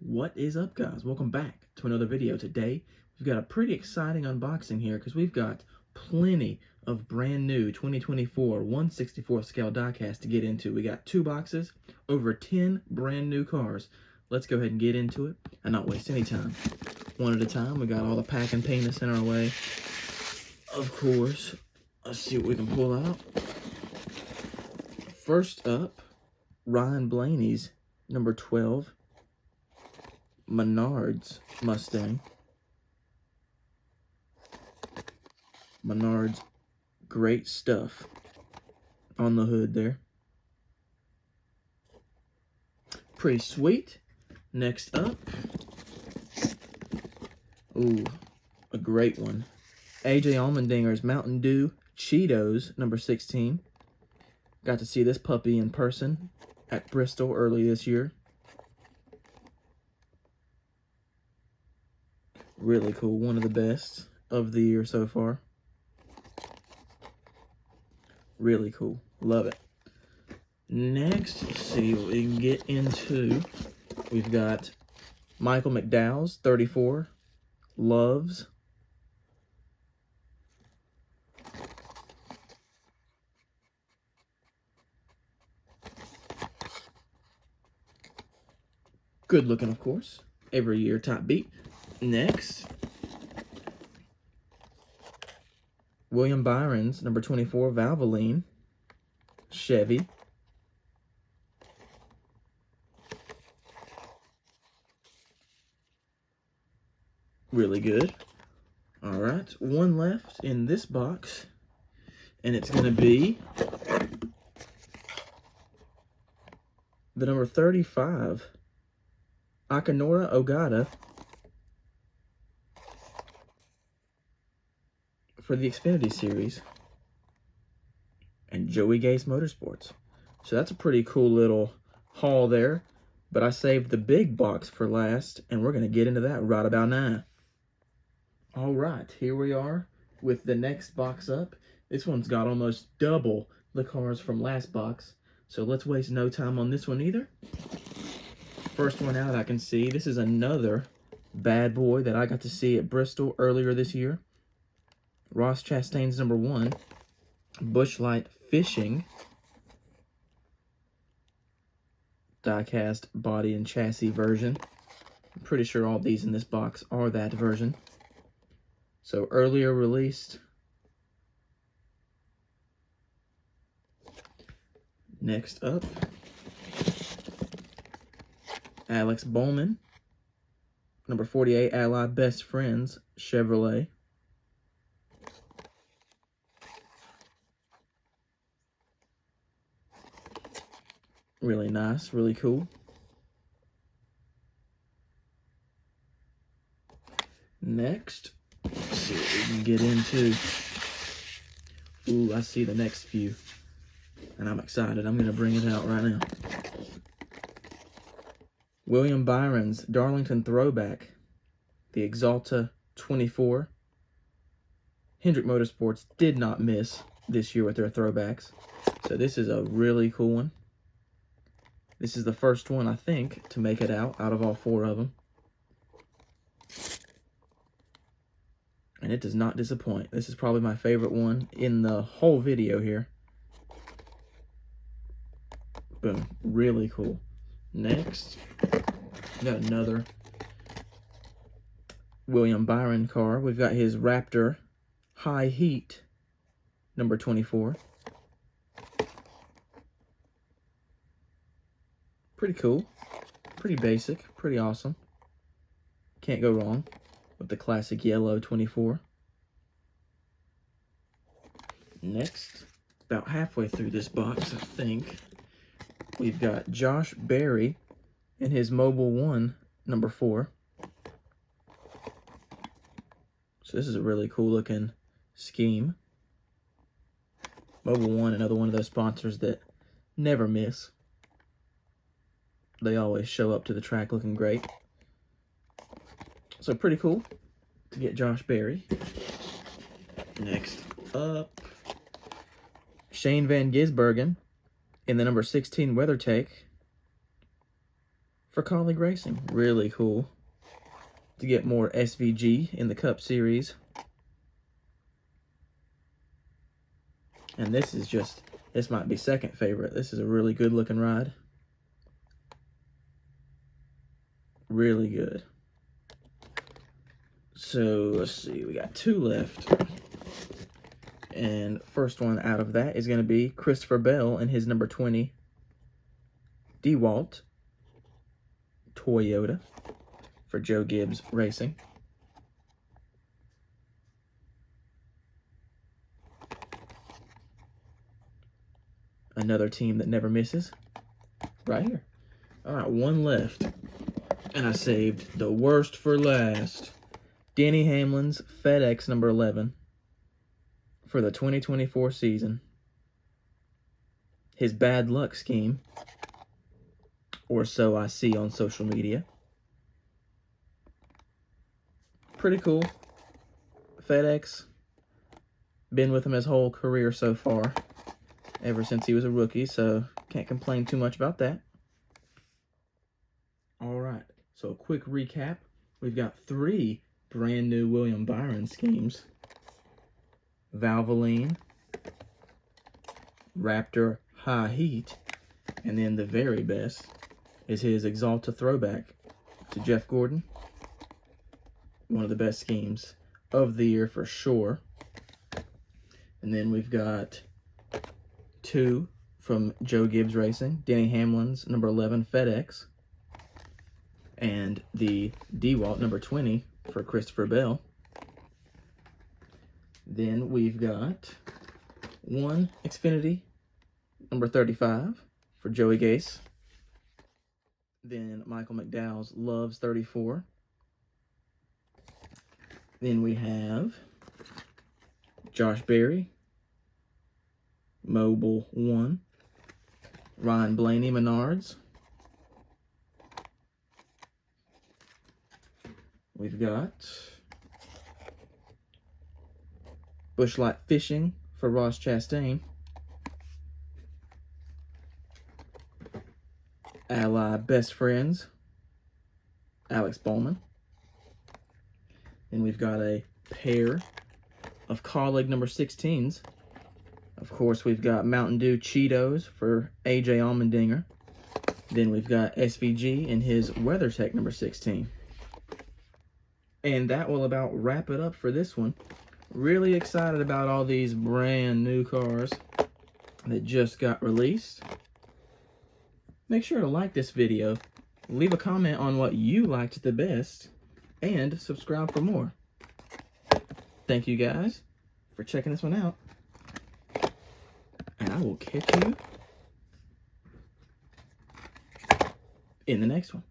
What is up, guys? Welcome back to another video. Today we've got a pretty exciting unboxing here because we've got plenty of brand new 2024 1/64 scale diecast to get into. We got 2 boxes, over 10 brand new cars. Let's go ahead and get into it and not waste any time. One at a time. We got all the packing peanuts in our way. Of course, let's see what we can pull out. First up, Ryan Blaney's number 12 Menards Mustang. Menards, great stuff on the hood there. Pretty sweet. Next up, ooh, a great one. AJ Allmendinger's Mountain Dew Cheetos number 16. Got to see this puppy in person at Bristol early this year. Really cool. One of the best of the year so far. Really cool. Love it. Next, let's see what we can get into. We've got Michael McDowell's 34 Loves. Good looking, of course. Every year top beat. Next, William Byron's number 24 Valvoline Chevy. Really good. All right, one left in this box, and it's going to be the number 35 Akinora Ogata for the Xfinity Series and Joey Gase Motorsports. So that's a pretty cool little haul there, but I saved the big box for last, and we're going to get into that right about now. All right, here we are with the next box up. This one's got almost double the cars from last box, so let's waste no time on this one either. First one out I can see, this is another bad boy that I got to see at Bristol earlier this year. Ross Chastain's number 1, Busch Light Fishing diecast body and chassis version. I'm pretty sure all these in this box are that version. So earlier released. Next up, Alex Bowman, number 48 Ally Best Friends Chevrolet. Really nice, really cool. Next, let's see what we can get into. Ooh, I see the next few, and I'm excited. I'm going to bring it out right now. William Byron's Darlington Throwback, the Exalta 24. Hendrick Motorsports did not miss this year with their throwbacks, so this is a really cool one. This is the first one, I think, to make it out of all 4 of them. And it does not disappoint. This is probably my favorite one in the whole video here. Boom. Really cool. Next, we got another William Byron car. We've got his Raptor High Heat, number 24. Pretty cool. Pretty basic. Pretty awesome. Can't go wrong with the classic yellow 24. Next, about halfway through this box, I think, we've got Josh Berry in his Mobile 1, number 4. So this is a really cool looking scheme. Mobile 1, another one of those sponsors that never miss. They always show up to the track looking great. So pretty cool to get Josh Berry. Next up, Shane Van Gisbergen in the number 16 WeatherTech for Colleague Racing. Really cool to get more SVG in the Cup Series. And this is just, this might be second favorite. This is a really good looking ride. Really good. So let's see, we got 2 left. And first one out of that is going to be Christopher Bell and his number 20 DeWalt Toyota for Joe Gibbs Racing. Another team that never misses. Right here. All right, 1 left. And I saved the worst for last. Denny Hamlin's FedEx number 11 for the 2024 season. His bad luck scheme, or so I see on social media. Pretty cool. FedEx, been with him his whole career so far, ever since he was a rookie, so can't complain too much about that. All right, so a quick recap. We've got 3 brand new William Byron schemes. Valvoline, Raptor High Heat, and then the very best is his Exalta throwback to Jeff Gordon. One of the best schemes of the year for sure. And then we've got 2 from Joe Gibbs Racing, Denny Hamlin's number 11 FedEx, and the DeWalt number 20 for Christopher Bell. Then we've got 1 Xfinity number 35 for Joey Gase. Then Michael McDowell's Loves 34. Then we have Josh Berry, Mobile 1. Ryan Blaney, Menards. We've got Busch Light Fishing for Ross Chastain. Ally Best Friends, Alex Bowman. And we've got a pair of Colleague number 16s. Of course, we've got Mountain Dew Cheetos for AJ Allmendinger. Then we've got SVG in his WeatherTech number 16. And that will about wrap it up for this one. Really excited about all these brand new cars that just got released. Make sure to like this video, leave a comment on what you liked the best, and subscribe for more. Thank you guys for checking this one out. And I will catch you in the next one.